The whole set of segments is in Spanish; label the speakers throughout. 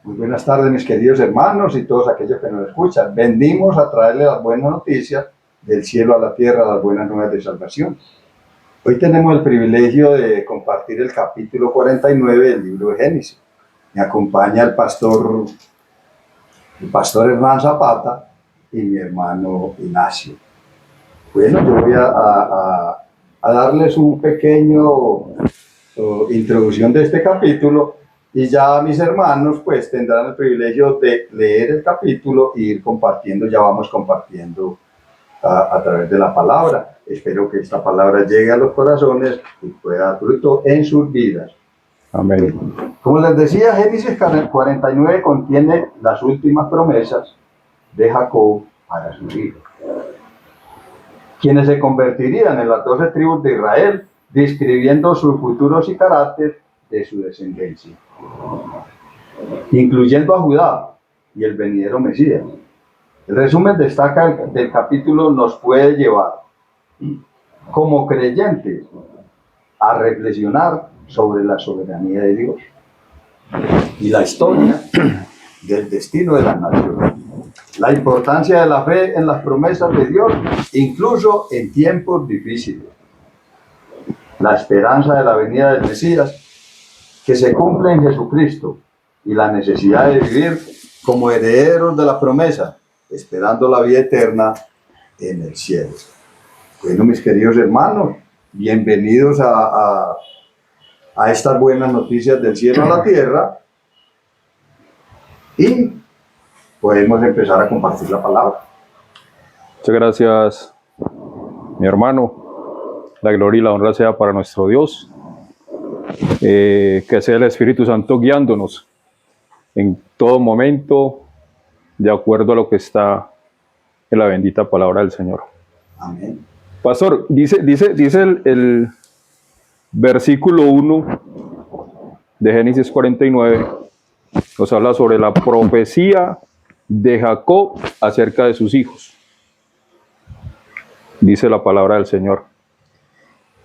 Speaker 1: Muy buenas tardes, mis queridos hermanos y todos aquellos que nos escuchan. Venimos a traerles las buenas noticias del cielo a la tierra, las buenas nuevas de salvación. Hoy tenemos el privilegio de compartir el capítulo 49 del libro de Génesis. Me acompaña el pastor Hernán Zapata y mi hermano Ignacio. Bueno, yo voy a darles un pequeño introducción de este capítulo. Y ya mis hermanos pues tendrán el privilegio de leer el capítulo e ir compartiendo, ya vamos compartiendo a través de la palabra. Espero que esta palabra llegue a los corazones y pueda dar fruto en sus vidas. Amén. Como les decía, Génesis 49 contiene las últimas promesas de Jacob para sus hijos, quienes se convertirían en las 12 tribus de Israel, describiendo sus futuros y carácter de su descendencia, incluyendo a Judá y el venidero Mesías. El resumen del capítulo nos puede llevar, como creyentes, a reflexionar sobre la soberanía de Dios y la historia del destino de las naciones, la importancia de la fe en las promesas de Dios, incluso en tiempos difíciles, la esperanza de la venida del Mesías, que se cumple en Jesucristo, y la necesidad de vivir como herederos de la promesa, esperando la vida eterna en el cielo. Bueno, mis queridos hermanos, bienvenidos a estas buenas noticias del cielo a la tierra, y podemos empezar a compartir la palabra.
Speaker 2: Muchas gracias, mi hermano. La gloria y la honra sea para nuestro Dios. Que sea el Espíritu Santo guiándonos en todo momento, de acuerdo a lo que está en la bendita palabra del Señor.
Speaker 1: Amén.
Speaker 2: Pastor, dice el versículo 1 de Génesis 49, nos habla sobre la profecía de Jacob acerca de sus hijos. Dice la palabra del Señor.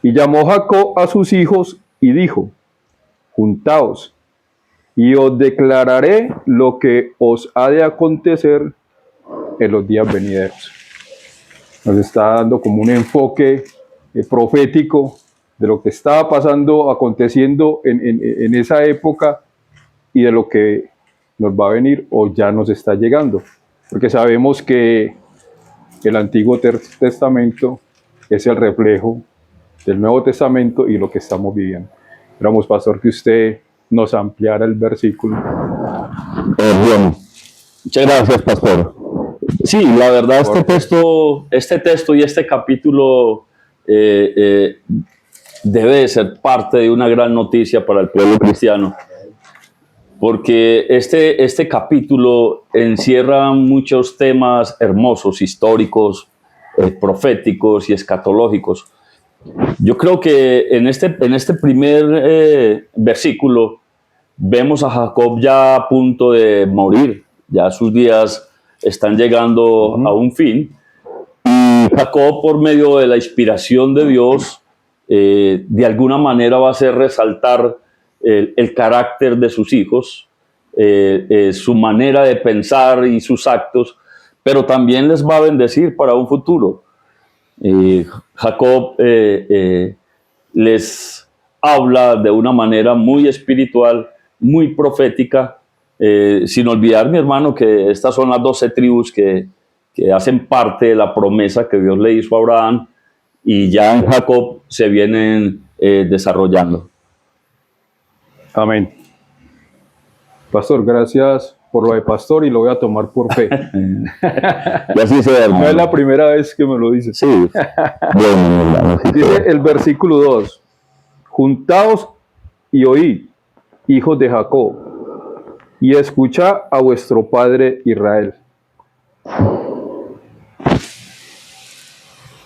Speaker 2: Y llamó Jacob a sus hijos y dijo: juntaos, y os declararé lo que os ha de acontecer en los días venideros. Nos está dando como un enfoque profético de lo que estaba pasando, aconteciendo en esa época, y de lo que nos va a venir o ya nos está llegando. Porque sabemos que el Antiguo Testamento es el reflejo del Nuevo Testamento y lo que estamos viviendo. Esperamos, pastor, que usted nos ampliara el versículo.
Speaker 3: Bien, muchas gracias, pastor. Sí, la verdad, este texto y este capítulo debe de ser parte de una gran noticia para el pueblo cristiano, porque este capítulo encierra muchos temas hermosos, históricos, proféticos y escatológicos. Yo creo que en este primer versículo vemos a Jacob ya a punto de morir, ya sus días están llegando a un fin, y Jacob, por medio de la inspiración de Dios, de alguna manera va a hacer resaltar el carácter de sus hijos, su manera de pensar y sus actos, pero también les va a bendecir para un futuro. Jacob les habla de una manera muy espiritual, muy profética, sin olvidar, mi hermano, que estas son las 12 tribus que hacen parte de la promesa que Dios le hizo a Abraham, y ya en Jacob se vienen desarrollando.
Speaker 2: Amén. Pastor, gracias por lo de pastor, y lo voy a tomar por fe.
Speaker 3: Y así sea, hermano.
Speaker 2: No es la primera vez que me lo dice.
Speaker 3: Sí. Bueno, hermano, sí.
Speaker 2: Dice el versículo 2: juntaos y oíd, hijos de Jacob, y escuchad a vuestro padre Israel.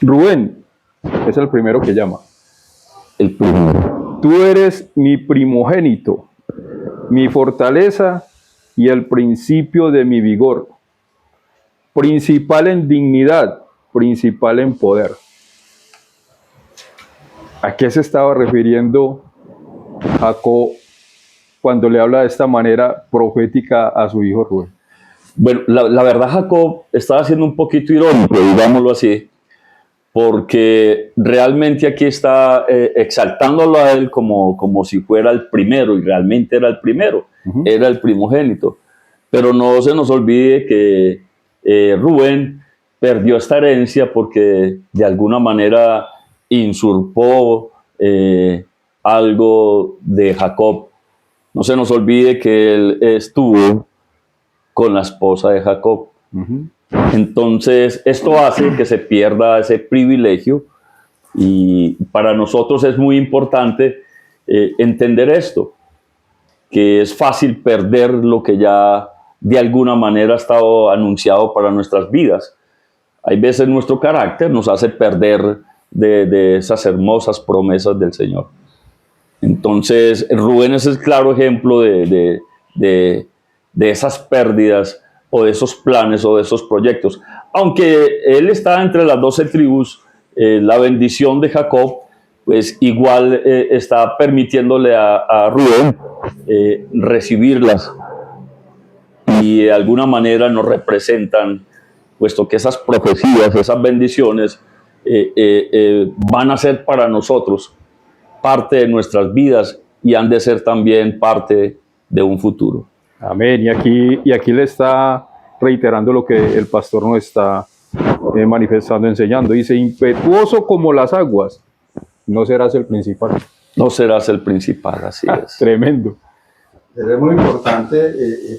Speaker 2: Rubén es el primero que llama.
Speaker 3: El primero.
Speaker 2: Tú eres mi primogénito, mi fortaleza y el principio de mi vigor, principal en dignidad, principal en poder. ¿A qué se estaba refiriendo Jacob cuando le habla de esta manera profética a su hijo Rubén?
Speaker 3: Bueno, la verdad Jacob estaba siendo un poquito irónico, digámoslo así, porque realmente aquí está exaltándolo a él como si fuera el primero, y realmente era el primero, era el primogénito. Pero no se nos olvide que Rubén perdió esta herencia porque de alguna manera usurpó algo de Jacob. No se nos olvide que él estuvo con la esposa de Jacob. Entonces, esto hace que se pierda ese privilegio, y para nosotros es muy importante entender esto, que es fácil perder lo que ya de alguna manera ha estado anunciado para nuestras vidas. Hay veces nuestro carácter nos hace perder de esas hermosas promesas del Señor. Entonces, Rubén es el claro ejemplo de esas pérdidas o de esos planes o de esos proyectos. Aunque él está entre las 12 tribus, la bendición de Jacob, pues igual está permitiéndole a Rubén recibirlas, y de alguna manera nos representan, puesto que esas profecías, esas bendiciones van a ser para nosotros parte de nuestras vidas y han de ser también parte de un futuro.
Speaker 2: Amén. Y aquí le está reiterando lo que el pastor nos está manifestando, enseñando. Dice, impetuoso como las aguas, no serás el principal.
Speaker 3: No serás el principal, así es.
Speaker 2: Tremendo.
Speaker 1: Es muy importante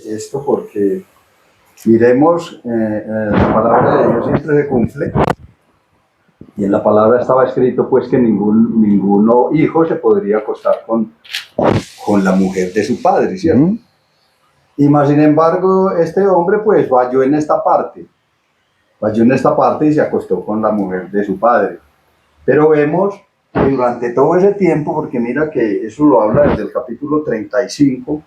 Speaker 1: esto porque miremos, la palabra de Dios siempre se cumple, y en la palabra estaba escrito pues que ninguno hijo se podría acostar con la mujer de su padre, ¿cierto? Y más sin embargo, este hombre pues falló en esta parte y se acostó con la mujer de su padre. Pero vemos que durante todo ese tiempo, porque mira que eso lo habla desde el capítulo 35,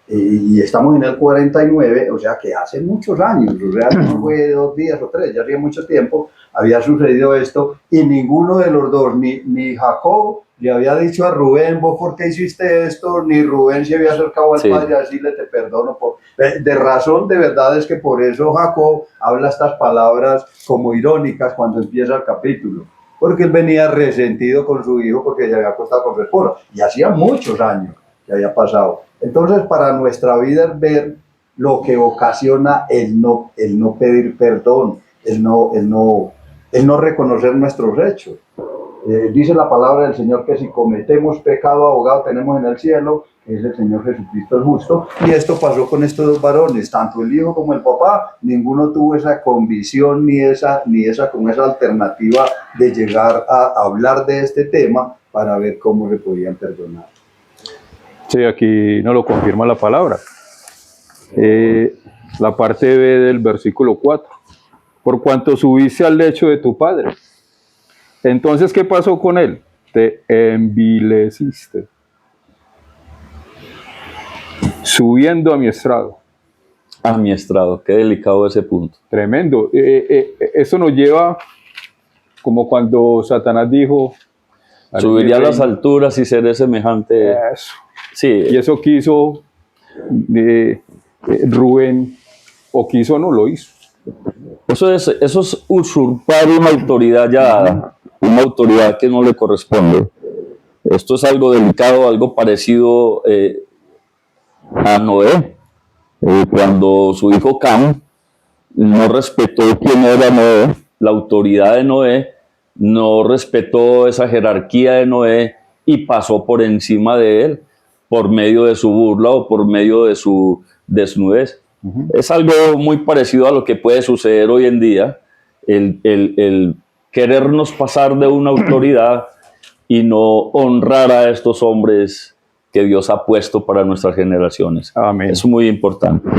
Speaker 1: y estamos en el 49, o sea que hace muchos años, o sea, no fue 2 días o 3, ya hacía mucho tiempo, había sucedido esto, y ninguno de los dos, ni Jacob le había dicho a Rubén, vos por qué hiciste esto, ni Rubén se había acercado al padre a decirle te perdono. De razón, de verdad es que por eso Jacob habla estas palabras como irónicas cuando empieza el capítulo, porque él venía resentido con su hijo porque se había acostado con su esposa, y hacía muchos años que había pasado. Entonces, para nuestra vida es ver lo que ocasiona el no pedir perdón, el no reconocer nuestros hechos. Dice la palabra del Señor que si cometemos pecado, abogado tenemos en el cielo, que es el Señor Jesucristo el justo. Y esto pasó con estos 2 varones, tanto el hijo como el papá, ninguno tuvo esa convicción ni esa alternativa de llegar a hablar de este tema para ver cómo se podían perdonar.
Speaker 2: Sí, aquí nos lo confirma la palabra. La parte B del versículo 4. Por cuanto subiste al lecho de tu padre. Entonces, ¿qué pasó con él? Te envileciste. Subiendo a mi estrado.
Speaker 3: A mi estrado, qué delicado ese punto.
Speaker 2: Tremendo. Eso nos lleva como cuando Satanás dijo...
Speaker 3: Subiría a las alturas y seré semejante.
Speaker 2: Eso.
Speaker 3: Sí.
Speaker 2: Y eso quiso Rubén, o quiso o no lo hizo.
Speaker 3: Eso es usurpar una autoridad ya dada, una autoridad que no le corresponde. Esto es algo delicado, algo parecido a Noé, cuando su hijo Cam no respetó quién era Noé, la autoridad de Noé, no respetó esa jerarquía de Noé y pasó por encima de él por medio de su burla o por medio de su desnudez. Es algo muy parecido a lo que puede suceder hoy en día, el querernos pasar de una autoridad y no honrar a estos hombres que Dios ha puesto para nuestras generaciones.
Speaker 2: Amén.
Speaker 3: Es muy importante.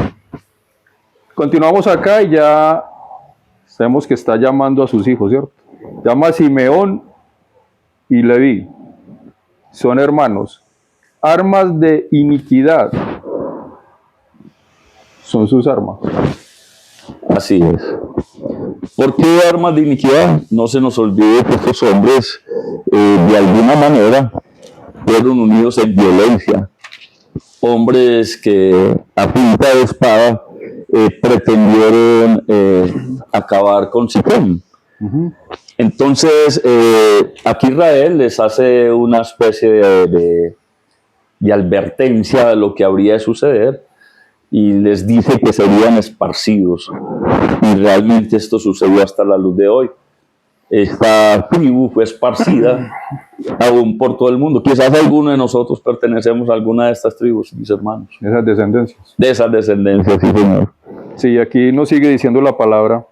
Speaker 2: Continuamos acá y ya sabemos que está llamando a sus hijos, ¿cierto? Llama a Simeón y Leví. Son hermanos. Armas de iniquidad son sus armas.
Speaker 3: Así es. ¿Por qué armas de iniquidad? No se nos olvide que estos hombres, de alguna manera, fueron unidos en violencia. hombres que a punta de espada pretendieron acabar con Siquem. Entonces, aquí Israel les hace una especie de advertencia de lo que habría de suceder y les dice que serían esparcidos. Y realmente esto sucedió hasta la luz de hoy. Esta tribu fue esparcida aún por todo el mundo. Quizás alguno de nosotros pertenecemos a alguna de estas tribus, mis hermanos.
Speaker 2: Esas descendencias.
Speaker 3: De esas descendencias, sí, señor.
Speaker 2: Sí, aquí nos sigue diciendo la palabra.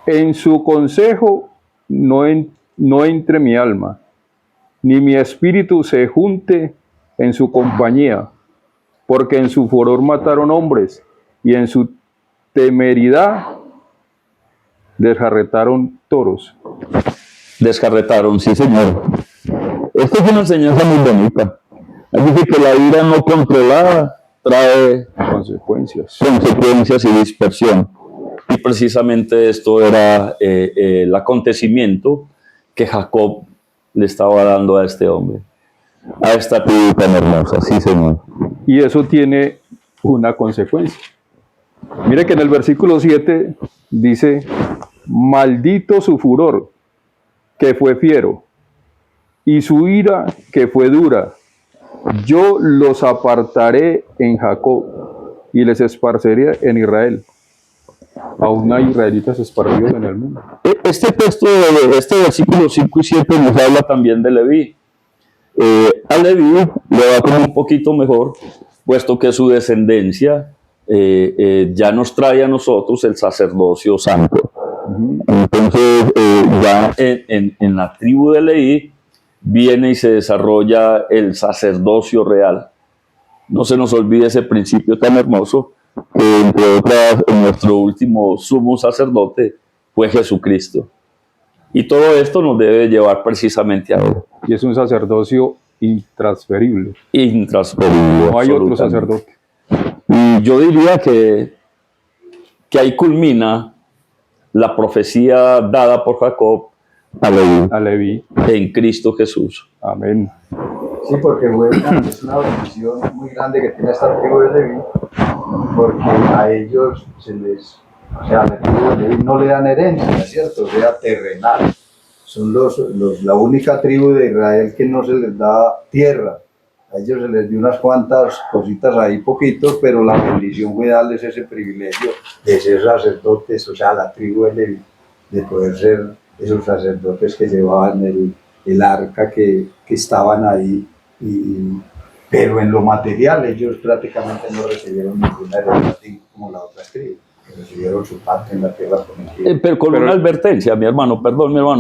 Speaker 2: En su consejo no entre mi alma, ni mi espíritu se junte en su compañía, porque en su furor mataron hombres, y en su temeridad desjarretaron toros.
Speaker 3: Descarretaron, sí, señor. Esta es una enseñanza muy bonita. Dice que la ira no controlada trae consecuencias y dispersión. Y precisamente esto era el acontecimiento que Jacob le estaba dando a este hombre, a esta tribu tan hermosa, sí, señor.
Speaker 2: Y eso tiene una consecuencia. Mire que en el versículo 7 dice, maldito su furor, que fue fiero, y su ira, que fue dura. Yo los apartaré en Jacob, y les esparceré en Israel. Aún hay israelitas esparcidos en el mundo.
Speaker 3: Este texto, este versículo 5 y 7 nos habla también de Leví. A Leví le va como un poquito mejor, puesto que su descendencia ya nos trae a nosotros el sacerdocio santo. Entonces, ya en la tribu de Leví viene y se desarrolla el sacerdocio real. No se nos olvide ese principio tan hermoso, que entre otras, nuestro último sumo sacerdote fue Jesucristo. Y todo esto nos debe llevar precisamente a él.
Speaker 2: Y es un sacerdocio intransferible.
Speaker 3: Intransferible.
Speaker 2: No hay otro sacerdote.
Speaker 3: Y yo diría que ahí culmina la profecía dada por Jacob a Leví en Cristo Jesús.
Speaker 2: Amén.
Speaker 1: Sí, porque es una bendición muy grande que tiene esta tribu de Leví, porque a ellos o sea, a la tribu de Leví no le dan herencia, ¿cierto? O sea, terrenal. Son la única tribu de Israel que no se les da tierra. A ellos se les dio unas cuantas cositas ahí, poquitos, pero la bendición fue darles ese privilegio de ser sacerdotes, o sea, la tribu de Leví, de poder ser esos sacerdotes que llevaban el arca que estaban ahí. Pero en lo material ellos prácticamente no recibieron ninguna herencia como las otras tribus, que recibieron su parte en la tierra prometida.
Speaker 3: Pero con una advertencia, mi hermano,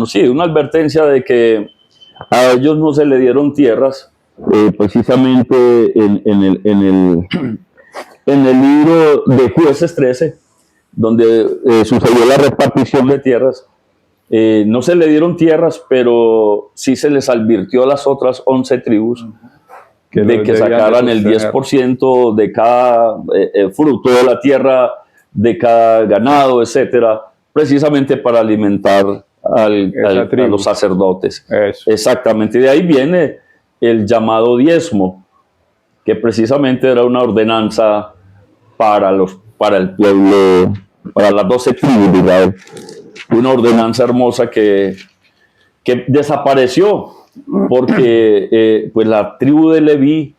Speaker 3: sí, una advertencia de que a ellos no se le dieron tierras, precisamente en el libro de Jueces 13, donde sucedió la repartición de tierras. No se le dieron tierras, pero sí se les advirtió a las otras 11 tribus de que sacaran el 10% de cada fruto de la tierra, de cada ganado, etcétera, precisamente para alimentar a los sacerdotes. Eso. Exactamente, de ahí viene el llamado diezmo, que precisamente era una ordenanza para el pueblo, para las 12 tribus de Israel. Una ordenanza hermosa que desapareció porque pues la tribu de Leví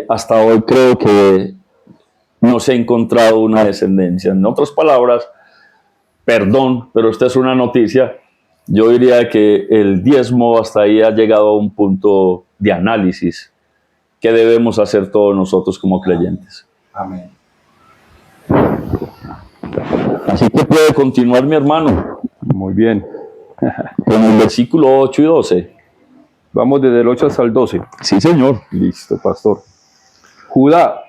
Speaker 3: hasta hoy creo que no se ha encontrado una descendencia. En otras palabras, perdón, pero esta es una noticia, yo diría que el diezmo hasta ahí ha llegado a un punto de análisis que debemos hacer todos nosotros como creyentes.
Speaker 1: Amén.
Speaker 3: Así que puede continuar, mi hermano.
Speaker 2: Muy bien.
Speaker 3: Con el versículo 8 y 12.
Speaker 2: Vamos desde el 8 hasta el 12.
Speaker 3: Sí, señor.
Speaker 2: Listo, pastor. Judá,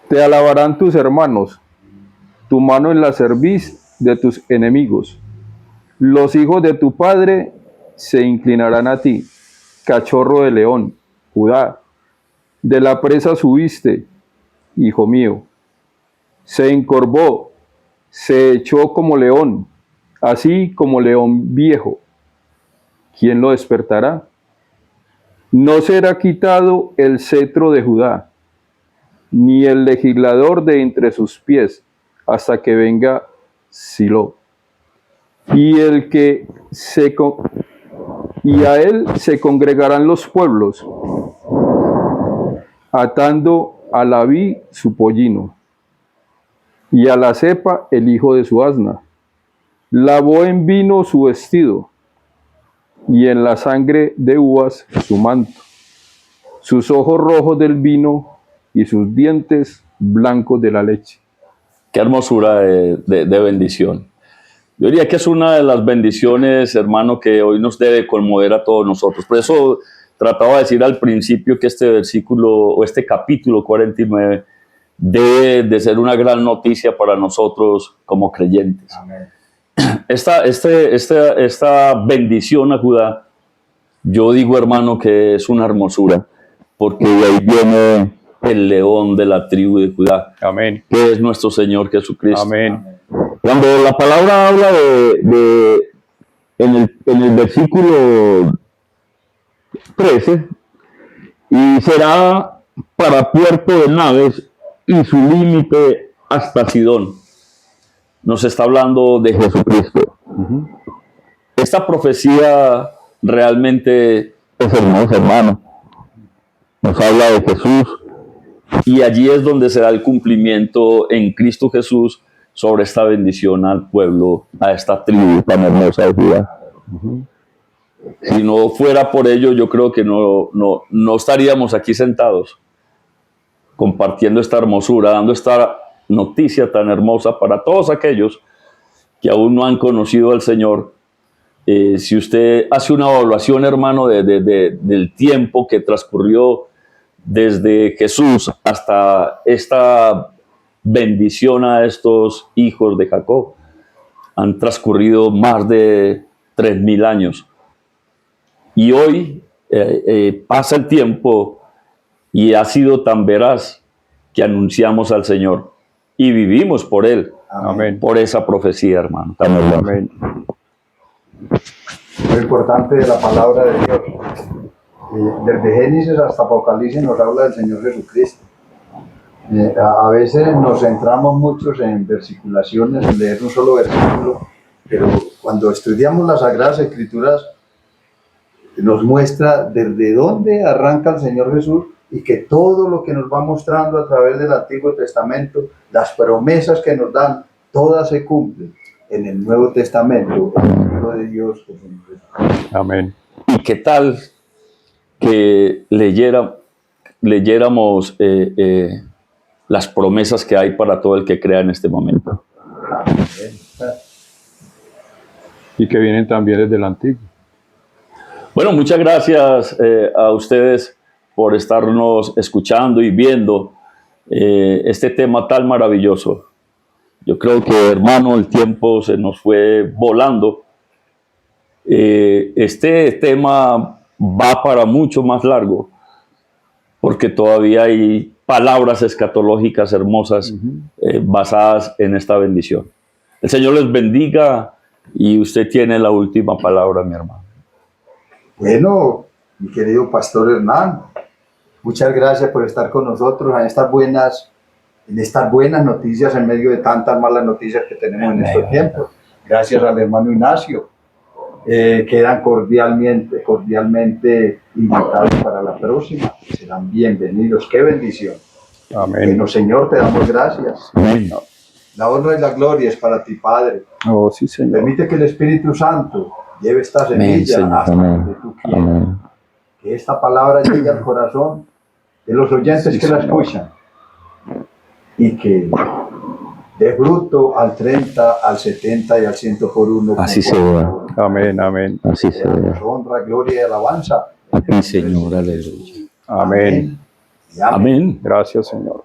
Speaker 2: te alabarán tus hermanos, tu mano en la cerviz de tus enemigos. Los hijos de tu padre se inclinarán a ti, cachorro de león, Judá. De la presa subiste, hijo mío. Se encorvó, se echó como león, así como león viejo. ¿Quién lo despertará? No será quitado el cetro de Judá, ni el legislador de entre sus pies, hasta que venga Silo. Y a él se congregarán los pueblos, atando a la vid su pollino, y a la cepa el hijo de su asna. Lavó en vino su vestido, y en la sangre de uvas su manto, sus ojos rojos del vino, y sus dientes blancos de la leche.
Speaker 3: Qué hermosura de bendición. Yo diría que es una de las bendiciones, hermano, que hoy nos debe conmover a todos nosotros. Por eso trataba de decir al principio que este versículo o este capítulo 49 debe de ser una gran noticia para nosotros como creyentes.
Speaker 1: Amén.
Speaker 3: Esta bendición a Judá, yo digo, hermano, que es una hermosura, porque de ahí viene el león de la tribu de Judá,
Speaker 2: Amén.
Speaker 3: que es nuestro Señor Jesucristo.
Speaker 2: Amén.
Speaker 3: Cuando la palabra habla en el versículo 13, y será para puerto de naves y su límite hasta Sidón, nos está hablando de Jesucristo. Esta profecía realmente es hermosa, hermano. Nos habla de Jesús, y allí es donde se da el cumplimiento en Cristo Jesús sobre esta bendición al pueblo, a esta tribu tan hermosa de Judá. Si no fuera por ello, yo creo que no estaríamos aquí sentados compartiendo esta hermosura, dando esta noticia tan hermosa para todos aquellos que aún no han conocido al Señor. Si usted hace una evaluación, hermano, del tiempo que transcurrió desde Jesús hasta esta bendición a estos hijos de Jacob, han transcurrido más de 3000 años. Y hoy pasa el tiempo y ha sido tan veraz que anunciamos al Señor y vivimos por Él.
Speaker 2: Amén.
Speaker 3: Por esa profecía, hermano.
Speaker 2: Amén.
Speaker 1: Lo importante de la palabra de Dios. Desde Génesis hasta Apocalipsis nos habla del Señor Jesucristo. A veces nos centramos muchos en versiculaciones, en leer un solo versículo, pero cuando estudiamos las Sagradas Escrituras nos muestra desde dónde arranca el Señor Jesús, y que todo lo que nos va mostrando a través del Antiguo Testamento, las promesas que nos dan, todas se cumplen en el Nuevo Testamento, en el Hijo de Dios.
Speaker 2: Amén.
Speaker 3: ¿Y qué tal que leyéramos las promesas que hay para todo el que crea en este momento?
Speaker 2: Y que vienen también desde el Antiguo.
Speaker 3: Bueno, muchas gracias a ustedes por estarnos escuchando y viendo este tema tan maravilloso. Yo creo que, hermano, el tiempo se nos fue volando. Este tema va para mucho más largo, porque todavía hay palabras escatológicas hermosas basadas en esta bendición. El Señor les bendiga y usted tiene la última palabra, mi hermano.
Speaker 1: Bueno, mi querido pastor Hernán, muchas gracias por estar con nosotros en estas buenas noticias en medio de tantas malas noticias que tenemos en estos tiempos. Gracias al hermano Ignacio. Quedan cordialmente invitados para la próxima. Serán bienvenidos. ¡Qué bendición!
Speaker 2: Amén.
Speaker 1: Bueno, Señor, te damos gracias.
Speaker 3: Amén.
Speaker 1: La honra y la gloria es para ti, Padre.
Speaker 2: Oh, sí, Señor.
Speaker 1: Permite que el Espíritu Santo lleve esta semilla
Speaker 3: Señor.
Speaker 1: hasta donde tú quieras.
Speaker 3: Amén.
Speaker 1: Que esta palabra llegue al corazón de los oyentes
Speaker 2: Sí,
Speaker 1: que la
Speaker 2: Señor.
Speaker 1: escuchan, y que dé fruto al 30, al 70 y al 100 por uno.
Speaker 3: Así sea.
Speaker 2: Amén, amén.
Speaker 3: Así
Speaker 1: Sea honra, gloria y alabanza.
Speaker 3: A ti, Señor. Aleluya.
Speaker 2: Amén.
Speaker 1: Y amén.
Speaker 3: Amén.
Speaker 2: Gracias, Señor.